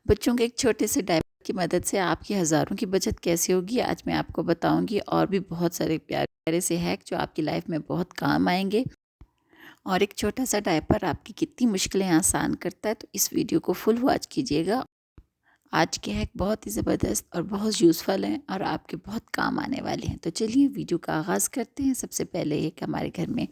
बच्चों के एक छोटे से डायपर की मदद से आपकी हज़ारों की बचत कैसे होगी, आज मैं आपको बताऊंगी। और भी बहुत सारे प्यारे प्यारे से हैक जो आपकी लाइफ में बहुत काम आएंगे। और एक छोटा सा डायपर आपकी कितनी मुश्किलें आसान करता है, तो इस वीडियो को फुल वॉच कीजिएगा। आज के हैक बहुत ही ज़बरदस्त और बहुत यूज़फुल हैं और आपके बहुत काम आने वाले हैं। तो चलिए वीडियो का आगाज़ करते हैं। सबसे पहले एक हमारे घर में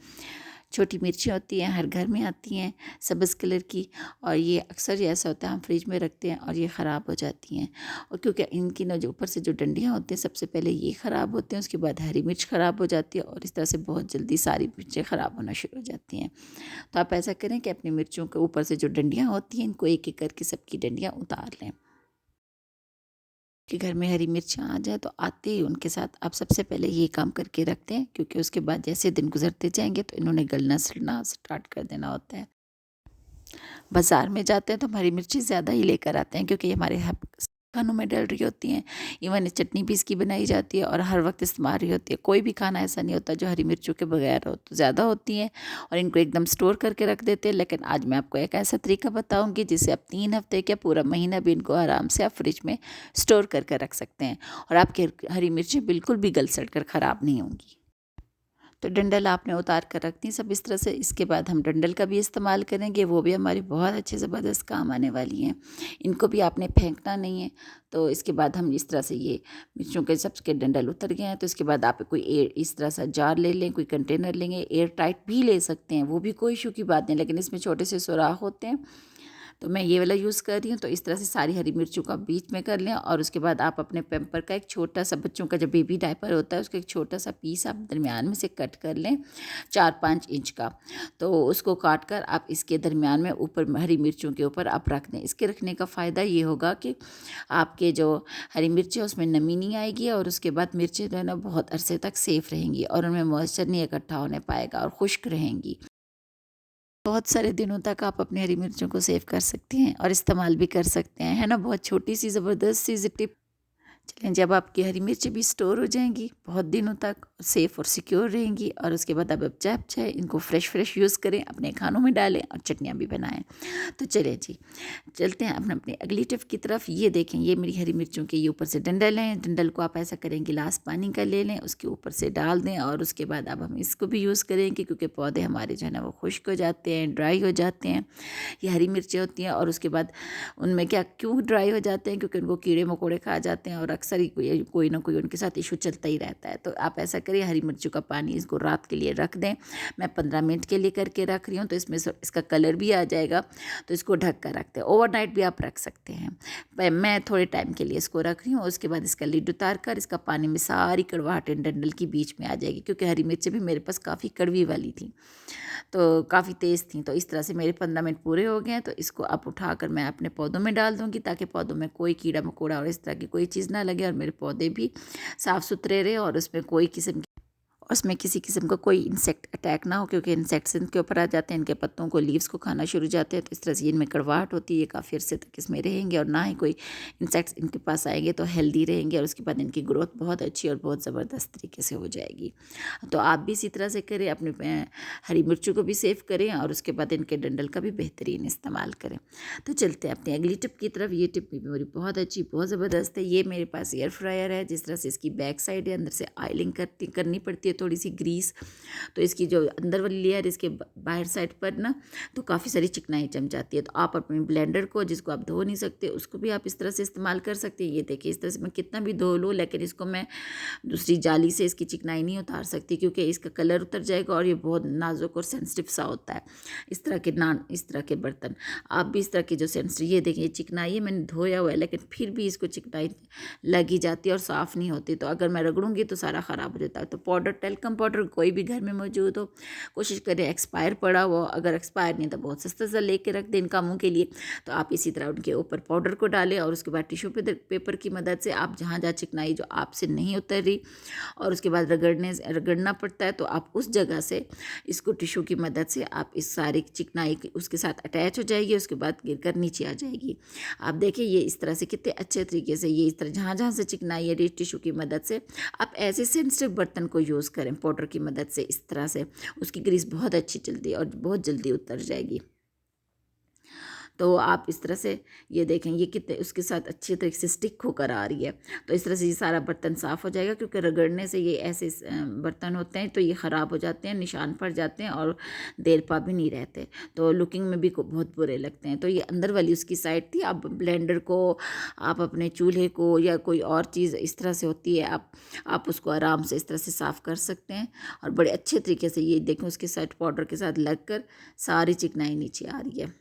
छोटी मिर्ची होती हैं, हर घर में आती हैं, सब्ज़ कलर की। और ये अक्सर ऐसा होता है हम फ्रिज में रखते हैं और ये ख़राब हो जाती हैं। और क्योंकि इनकी ना जो ऊपर से जो डंडियाँ होती हैं, सबसे पहले ये ख़राब होते हैं, उसके बाद हरी मिर्च ख़राब हो जाती है और इस तरह से बहुत जल्दी सारी मिर्चें ख़राब होना शुरू हो जाती हैं। तो आप ऐसा करें कि अपनी मिर्चों के ऊपर से जो डंडियाँ होती हैं, इनको एक एक करके सबकी डंडियाँ उतार लें। कि घर में हरी मिर्च आ जाए तो आते ही उनके साथ आप सबसे पहले ये काम करके रखते हैं, क्योंकि उसके बाद जैसे दिन गुजरते जाएंगे तो इन्होंने गलना सड़ना स्टार्ट कर देना होता है। बाज़ार में जाते हैं तो हम हरी मिर्ची ज़्यादा ही लेकर आते हैं, क्योंकि ये हमारे खानों में डल रही होती हैं। इवन चटनी भी इसकी बनाई जाती है और हर वक्त इस्तेमाल रही होती है। कोई भी खाना ऐसा नहीं होता जो हरी मिर्चों के बगैर हो, तो ज़्यादा होती हैं और इनको एकदम स्टोर करके रख देते हैं। लेकिन आज मैं आपको एक ऐसा तरीका बताऊंगी जिससे आप 3 हफ्ते क्या पूरा महीना भी इनको आराम से आप फ्रिज में स्टोर करके रख सकते हैं और आपकी हरी मिर्चें बिल्कुल भी गल सड़ कर ख़राब नहीं होंगी। तो डंडल आपने उतार कर रख दी सब इस तरह से। इसके बाद हम डंडल का भी इस्तेमाल करेंगे, वो भी हमारी बहुत अच्छे ज़बरदस्त काम आने वाली हैं। इनको भी आपने फेंकना नहीं है। तो इसके बाद हम इस तरह से ये मिर्चों के सबके डंडल उतर गए हैं, तो इसके बाद आप कोई एयर इस तरह सा जार ले लें, कोई कंटेनर लेंगे, एयर टाइट भी ले सकते हैं, वो भी कोई इशू की बात नहीं, लेकिन इसमें छोटे से सुराख होते हैं। तो मैं ये वाला यूज़ कर रही हूँ। तो इस तरह से सारी हरी मिर्चों का बीच में कर लें और उसके बाद आप अपने पैम्पर का एक छोटा सा, बच्चों का जो बेबी डायपर होता है उसका एक छोटा सा पीस आप दरमियान में से कट कर लें, 4-5 इंच का। तो उसको काट कर आप इसके दरमियान में ऊपर हरी मिर्चों के ऊपर आप रख दें। इसके रखने का फ़ायदा ये होगा कि आपके जो हरी मिर्चें उसमें नमी नहीं आएगी और उसके बाद मिर्चें जो है ना बहुत अरसे तक सेफ़ रहेंगी और उनमें मॉइस्चर नहीं इकट्ठा होने पाएगा और खुश्क रहेंगी। बहुत सारे दिनों तक आप अपनी हरी मिर्चों को सेव कर सकते हैं और इस्तेमाल भी कर सकते हैं, है ना। बहुत छोटी सी ज़बरदस्त सी टिप। चलें, जब आपकी हरी मिर्च भी स्टोर हो जाएंगी बहुत दिनों तक, सेफ़ और सिक्योर रहेंगी, और उसके बाद अब आप चाहे इनको फ्रेश यूज़ करें, अपने खानों में डालें और चटनियाँ भी बनाएं। तो चलिए जी, चलते हैं अपने अपनी अगली टिप की तरफ। ये देखें, ये मेरी हरी मिर्चों के ये ऊपर से डंडल हैं। डंडल को आप ऐसा करें, गिलास पानी का ले लें, उसके ऊपर से डाल दें और उसके बाद अब हम इसको भी यूज़ करेंगे, क्योंकि पौधे हमारे जो है ना वो खुश्क हो जाते हैं, ड्राई हो जाते हैं। ये हरी मिर्चें होती हैं और उसके बाद उनमें क्या क्यों ड्राई हो जाते हैं, क्योंकि उनको कीड़े मकोड़े खा जाते हैं और अक्सर ही कोई ना कोई उनके साथ इशू चलता ही रहता है। तो आप ऐसा करिए, हरी मिर्चों का पानी इसको रात के लिए रख दें। मैं 15 मिनट के लिए करके रख रही हूँ, तो इसमें इसका कलर भी आ जाएगा। तो इसको ढक कर रखते हैं, ओवरनाइट भी आप रख सकते हैं। मैं थोड़े टाइम के लिए इसको रख रही हूँ। उसके बाद इसका लिड उतार कर इसका पानी में सारी कड़वाहट डंडल की बीच में आ जाएगी, क्योंकि हरी मिर्चें भी मेरे पास काफ़ी कड़वी वाली थी, तो काफ़ी तेज़ थी। तो इस तरह से मेरे 15 मिनट पूरे हो गए हैं। तो इसको अब उठाकर मैं अपने पौधों में डाल दूँगी, ताकि पौधों में कोई कीड़ा मकोड़ा और इस तरह की कोई चीज़ ना लगे और मेरे पौधे भी साफ़ सुथरे रहे और उसमें किसी किस्म का कोई इंसेक्ट अटैक ना हो, क्योंकि इंसेक्ट्स इनके ऊपर आ जाते हैं, इनके पत्तों को, लीव्स को खाना शुरू हो जाते हैं। तो इस तरह से इनमें कड़वाहट होती है, ये काफ़ी अर्से तक इसमें रहेंगे और ना ही कोई इंसेक्ट्स इनके पास आएंगे, तो हेल्दी रहेंगे और उसके बाद इनकी ग्रोथ बहुत अच्छी और बहुत ज़बरदस्त तरीके से हो जाएगी। तो आप भी इसी तरह से करें, अपने हरी मिर्चों को भी सेव करें और उसके बाद इनके डंडल का भी बेहतरीन इस्तेमाल करें। तो चलते हैं अपनी अगली टिप की तरफ। ये टिप भी मेरी बहुत अच्छी, बहुत ज़बरदस्त है। ये मेरे पास एयर फ्रायर है। जिस तरह से इसकी बैक साइड है, अंदर से ऑयलिंग करनी पड़ती है, थोड़ी सी ग्रीस। तो इसकी जो अंदर वाली लेयर, इसके बाहर साइड पर ना तो काफ़ी सारी चिकनाई जम जाती है। तो आप अपने ब्लेंडर को, जिसको आप धो नहीं सकते, उसको भी आप इस तरह से इस्तेमाल कर सकते हैं। ये देखिए, इस तरह से मैं कितना भी धो लूँ, लेकिन इसको मैं दूसरी जाली से इसकी चिकनाई नहीं उतार सकती, क्योंकि इसका कलर उतर जाएगा और ये बहुत नाजुक और सेंसिटिव सा होता है। इस तरह के बर्तन आप भी इस तरह की जो सेंसिटिव, ये देखिए चिकनाई है, मैंने धोया हुआ है, लेकिन फिर भी इसको चिकनाई लगी जाती है और साफ़ नहीं होती। तो अगर मैं रगड़ूंगी तो सारा ख़राब हो जाता है। तो पाउडर, टेल्कम पाउडर कोई भी घर में मौजूद हो, कोशिश करें एक्सपायर पड़ा हो। अगर एक्सपायर नहीं तो बहुत सस्ता सा लेके रख दें इन कामों के लिए। तो आप इसी तरह उनके ऊपर पाउडर को डालें और उसके बाद टिश्यू पेपर की मदद से आप जहाँ जहाँ चिकनाई जो आपसे नहीं उतर रही और उसके बाद रगड़ना पड़ता है, तो आप उस जगह से इसको टिश्यू की मदद से आप इस सारी चिकनाई उसके साथ अटैच हो जाएगी, उसके बाद गिरकर नीचे आ जाएगी। आप देखिए ये इस तरह से कितने अच्छे तरीके से, ये इस तरह जहाँ जहाँ से चिकनाई है टिश्यू की मदद से आप ऐसे सेंसिटिव बर्तन को यूज़ करें पाउडर की मदद से। इस तरह से उसकी ग्रीस बहुत अच्छी चलती है और बहुत जल्दी उतर जाएगी। तो आप इस तरह से ये देखें ये कितने उसके साथ अच्छी तरीके से स्टिक होकर आ रही है। तो इस तरह से ये सारा बर्तन साफ़ हो जाएगा, क्योंकि रगड़ने से ये ऐसे बर्तन होते हैं तो ये ख़राब हो जाते हैं, निशान पड़ जाते हैं और देर पा भी नहीं रहते, तो लुकिंग में भी बहुत बुरे लगते हैं। तो ये अंदर वाली उसकी साइड थी। आप ब्लेंडर को, आप अपने चूल्हे को या कोई और चीज़ इस तरह से होती है, आप उसको आराम से इस तरह से साफ़ कर सकते हैं। और बड़े अच्छे तरीके से ये देखें उसके साथ पाउडर के साथ लगकर सारी चिकनाई नीचे आ रही है।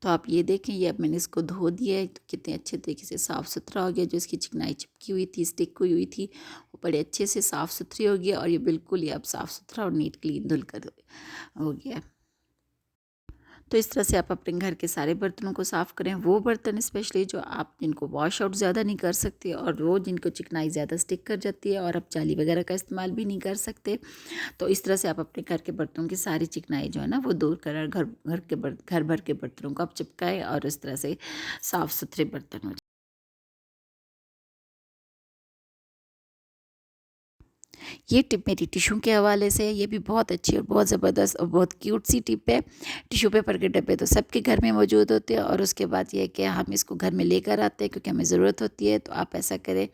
तो आप ये देखें, ये अब मैंने इसको धो दिया है तो कितने अच्छे तरीके से साफ़ सुथरा हो गया। जो इसकी चिकनाई चिपकी हुई थी, स्टिक हुई थी, वो बड़े अच्छे से साफ़ सुथरी हो गया और ये बिल्कुल ही अब साफ़ सुथरा और नीट क्लीन धुल कर हो गया। तो इस तरह से आप अपने घर के सारे बर्तनों को साफ़ करें, वो बर्तन स्पेशली जो आप जिनको वॉश आउट ज़्यादा नहीं कर सकते और वो जिनको चिकनाई ज़्यादा स्टिक कर जाती है और आप जाली वगैरह का इस्तेमाल भी नहीं कर सकते। तो इस तरह से आप अपने घर के बर्तनों की सारी चिकनाई जो है ना वो दूर कर घर भर के बर्तनों को आप चिपकाएं और इस तरह से साफ़ सुथरे बर्तन हो जाए। ये टिप मेरी टिशू के हवाले से है। ये भी बहुत अच्छी और बहुत ज़बरदस्त और बहुत क्यूट सी टिप है। टिशू पेपर के डब्बे तो सबके घर में मौजूद होते हैं और उसके बाद ये है कि हम इसको घर में लेकर आते हैं क्योंकि हमें ज़रूरत होती है। तो आप ऐसा करें,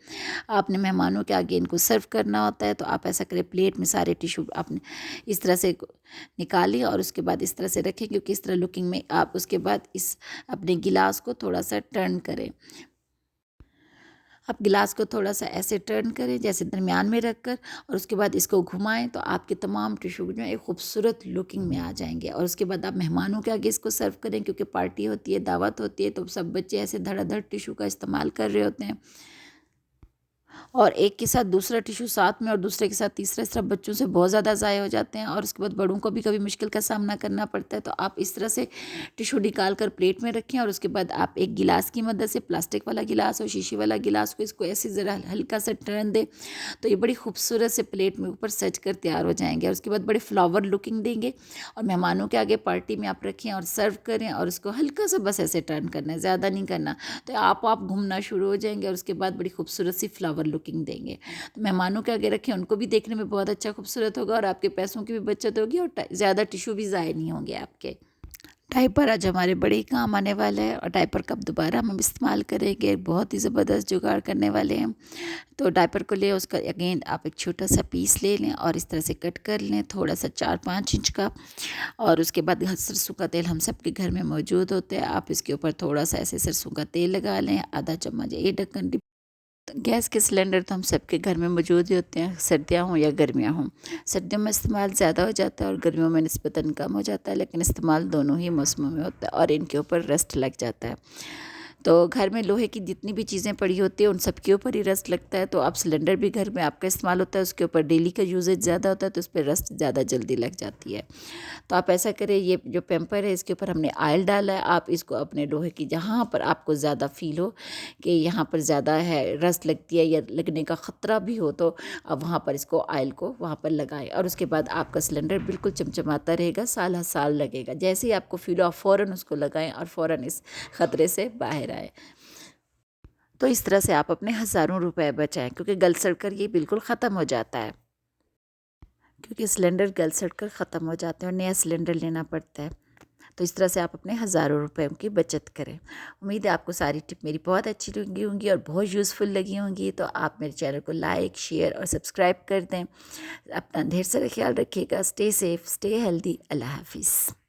आपने मेहमानों के आगे इनको सर्व करना होता है तो आप ऐसा करें, प्लेट में सारे टिशू आपने इस तरह से निकालिए और उसके बाद इस तरह से रखें, क्योंकि इस तरह लुकिंग में आप उसके बाद इस अपने गिलास को थोड़ा सा टर्न करें। आप गिलास को थोड़ा सा ऐसे टर्न करें जैसे दरमियान में रखकर और उसके बाद इसको घुमाएं तो आपके तमाम टिशू जो है एक खूबसूरत लुकिंग में आ जाएंगे। और उसके बाद आप मेहमानों के आगे इसको सर्व करें, क्योंकि पार्टी होती है, दावत होती है, तो सब बच्चे ऐसे धड़ाधड़ टिशू का इस्तेमाल कर रहे होते हैं और एक के साथ दूसरा टिशू साथ में और दूसरे के साथ तीसरा, इस तरह बच्चों से बहुत ज़्यादा ज़ाया हो जाते हैं और उसके बाद बड़ों को भी कभी मुश्किल का सामना करना पड़ता है। तो आप इस तरह से टिशू निकाल कर प्लेट में रखें और उसके बाद आप एक गिलास की मदद से, प्लास्टिक वाला गिलास और शीशी वाला गिलास को, इसको ऐसे ज़रा हल्का सा टर्न दें तो ये बड़ी खूबसूरत से प्लेट में ऊपर सज कर तैयार हो जाएंगे और उसके बाद बड़े फ्लावर लुकिंग देंगे। और मेहमानों के आगे पार्टी में आप रखें और सर्व करें और उसको हल्का सा बस ऐसे टर्न करना है, ज़्यादा नहीं करना, तो आप घूमना शुरू हो जाएंगे और उसके बाद बड़ी खूबसूरत सी फ्लावर लुकिंग देंगे। तो मेहमानों के आगे रखें, उनको भी देखने में बहुत अच्छा खूबसूरत होगा और आपके पैसों की भी बचत होगी और ज़्यादा टिशू भी ज़ाया नहीं होंगे आपके। डायपर आज हमारे बड़े ही काम आने वाला है और डायपर कब दोबारा हम इस्तेमाल करेंगे, बहुत ही ज़बरदस्त जुगाड़ करने वाले हैं। तो डायपर को ले, उसका अगेन आप एक छोटा सा पीस ले लें और इस तरह से कट कर लें, थोड़ा सा 4-5 इंच का। और उसके बाद सरसों का तेल हम सबके घर में मौजूद होता है, आप इसके ऊपर थोड़ा सा ऐसे सरसों का तेल लगा लें, आधा चम्मच ये ढक्कन। गैस के सिलेंडर तो हम सबके घर में मौजूद ही होते हैं, सर्दियाँ हों या गर्मियाँ हों। सर्दियों में इस्तेमाल ज़्यादा हो जाता है और गर्मियों में निस्बतन कम हो जाता है, लेकिन इस्तेमाल दोनों ही मौसमों में होता है और इनके ऊपर रस्ट लग जाता है। तो घर में लोहे की जितनी भी चीज़ें पड़ी होती हैं उन सब के ऊपर ही रस्ट लगता है। तो आप सिलेंडर भी घर में आपका इस्तेमाल होता है, उसके ऊपर डेली का यूजेज ज़्यादा होता है तो उस पर रस्ट ज़्यादा जल्दी लग जाती है। तो आप ऐसा करें, ये जो पेम्पर है इसके ऊपर हमने ऑयल डाला है, आप इसको अपने लोहे की जहाँ पर आपको ज़्यादा फील हो कि यहाँ पर ज़्यादा है रस्ट लगती है या लगने का ख़तरा भी हो, तो अब वहाँ पर इसको ऑयल को वहाँ पर लगाएं और उसके बाद आपका सिलेंडर बिल्कुल चमचमाता रहेगा, साल हर साल लगेगा। जैसे ही आपको फील हो आप फ़ौरन उसको लगाएं और फ़ौरन इस ख़तरे से बाहर आए। तो इस तरह से आप अपने हज़ारों रुपए बचाएं, क्योंकि गल सड़ कर ये बिल्कुल ख़त्म हो जाता है, क्योंकि सिलेंडर गल सड़ कर ख़त्म हो जाते हैं और नया सिलेंडर लेना पड़ता है। तो इस तरह से आप अपने हज़ारों रुपयों की बचत करें। उम्मीद है आपको सारी टिप मेरी बहुत अच्छी लगी होंगी और बहुत यूज़फुल लगी होंगी। तो आप मेरे चैनल को लाइक, शेयर और सब्सक्राइब कर दें। अपना ढेर सारा ख्याल रखिएगा। Stay safe, stay healthy. अल्लाह हाफिज़।